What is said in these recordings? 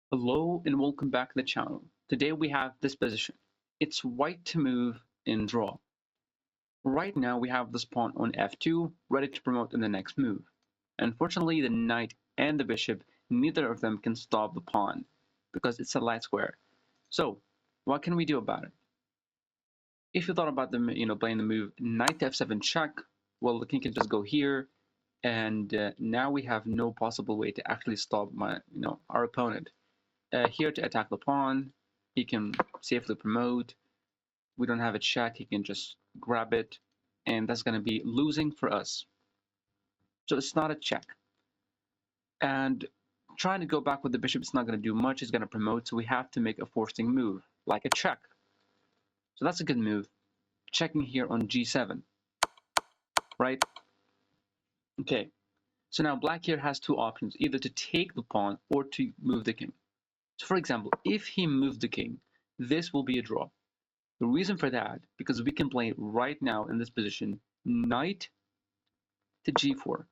Hello and welcome back to the channel. Today we have this position. It's white to move in draw. Right now we have this pawn on f2, ready to promote in the next move. Unfortunately, the knight and the bishop, neither of them can stop the pawn because it's a light square. So what can we do about it? If you thought about playing the move knight to f7 check, well, the king can just go here, and now we have no possible way to actually stop our opponent. Here to attack the pawn, he can safely promote. We don't have a check, he can just grab it, and that's going to be losing for us. So it's not a check. And trying to go back with the bishop is not going to do much, it's going to promote, so we have to make a forcing move, like a check. So that's a good move. Checking here on g7, right? Okay, so now black here has two options, either to take the pawn or to move the king. So for example, if he moved the king, this will be a draw. The reason for that, because we can play right now in this position, knight to g4.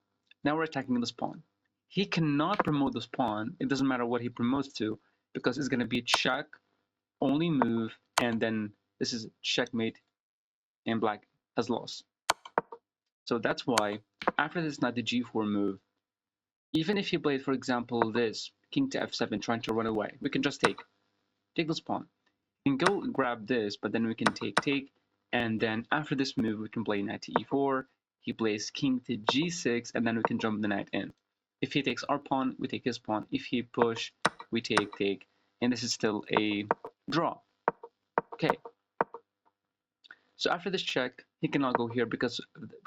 Now we're attacking this pawn. He cannot promote this pawn, it doesn't matter what he promotes to, because it's going to be check, only move, and then this is checkmate, and black has lost. So that's why, after this knight to g4 move, even if he played, for example, this, king to f7, trying to run away, we can just take this pawn. We can go grab this, but then we can take, and then after this move, we can play knight to e4. He plays king to g6, and then we can jump the knight in. If he takes our pawn, we take his pawn. If he push, we take, and this is still a draw. Okay. So after this check, he cannot go here because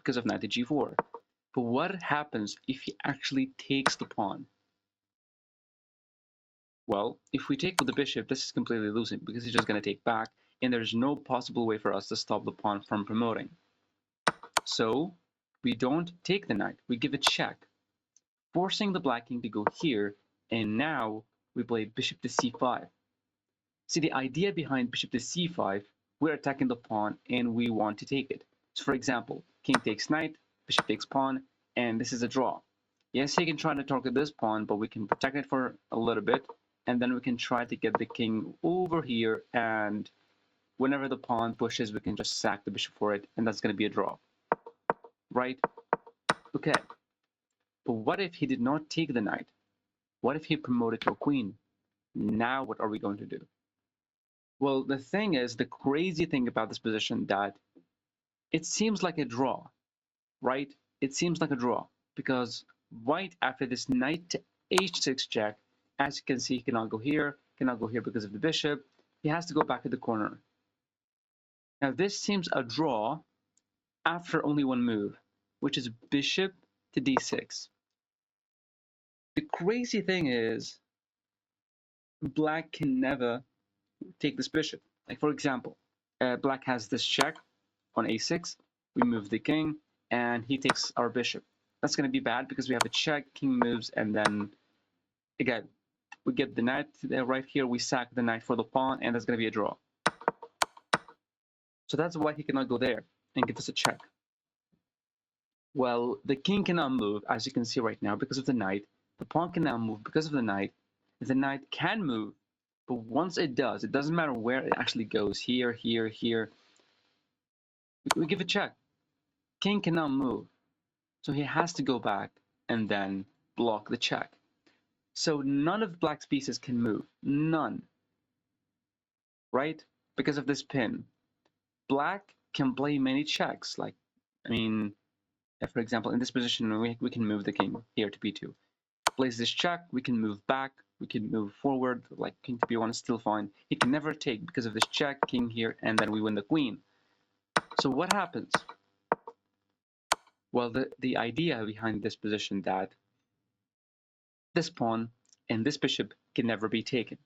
of knight to g4. But what happens if he actually takes the pawn? Well, if we take with the bishop, this is completely losing because he's just going to take back, and there's no possible way for us to stop the pawn from promoting. So we don't take the knight, we give a check, forcing the black king to go here, and now we play bishop to c5. See, the idea behind bishop to c5, we're attacking the pawn and we want to take it. So for example, king takes knight, bishop takes pawn, and this is a draw. Yes, he can try to target this pawn, but we can protect it for a little bit, and then we can try to get the king over here, and whenever the pawn pushes, we can just sack the bishop for it, and that's going to be a draw. Right? Okay. But what if he did not take the knight? What if he promoted to a queen? Now what are we going to do? Well, the thing is, the crazy thing about this position that it seems like a draw, right? It seems like a draw because white, after this knight to h6 check, as you can see, he cannot go here because of the bishop. He has to go back to the corner. Now this seems a draw after only one move, which is bishop to d6. The crazy thing is, black can never take this bishop. Like for example, black has this check on a6, we move the king, and he takes our bishop. That's going to be bad because we have a check, king moves, and then again, we get the knight right here, we sack the knight for the pawn, and that's going to be a draw. So that's why he cannot go there and give us a check. Well, the king cannot move, as you can see right now, because of the knight. The pawn cannot move because of the knight. The knight can move, but once it does, it doesn't matter where it actually goes, here, here, here, we give a check. King cannot move, so he has to go back and then block the check. So none of black's pieces can move, none, right? Because of this pin. Black can play many checks, like, for example, in this position, we can move the king here to b2. Plays this check, we can move back, we can move forward, like king to b1 is still fine. He can never take because of this check, king here, and then we win the queen. So what happens? Well, the idea behind this position that this pawn and this bishop can never be taken.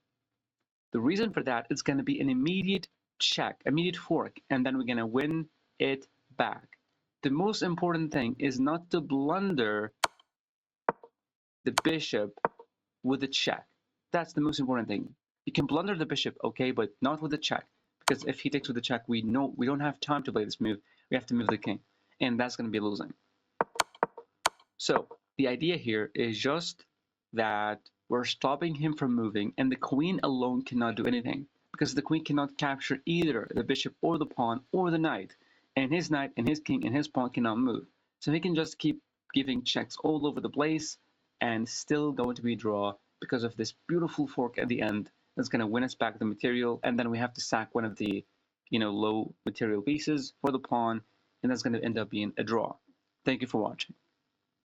The reason for that is going to be an immediate check, immediate fork, and then we're going to win it back. The most important thing is not to blunder the bishop with the check. That's the most important thing. You can blunder the bishop, okay, but not with the check. Because if he takes with the check, we know we don't have time to play this move. We have to move the king, and that's going to be losing. So the idea here is just that We're stopping him from moving, and the queen alone cannot do anything, because the queen cannot capture either the bishop or the pawn or the knight, and his knight and his king and his pawn cannot move. So he can just keep giving checks all over the place and still going to be a draw because of this beautiful fork at the end that's going to win us back the material, and then we have to sack one of the low material pieces for the pawn, and that's going to end up being a draw. Thank you for watching.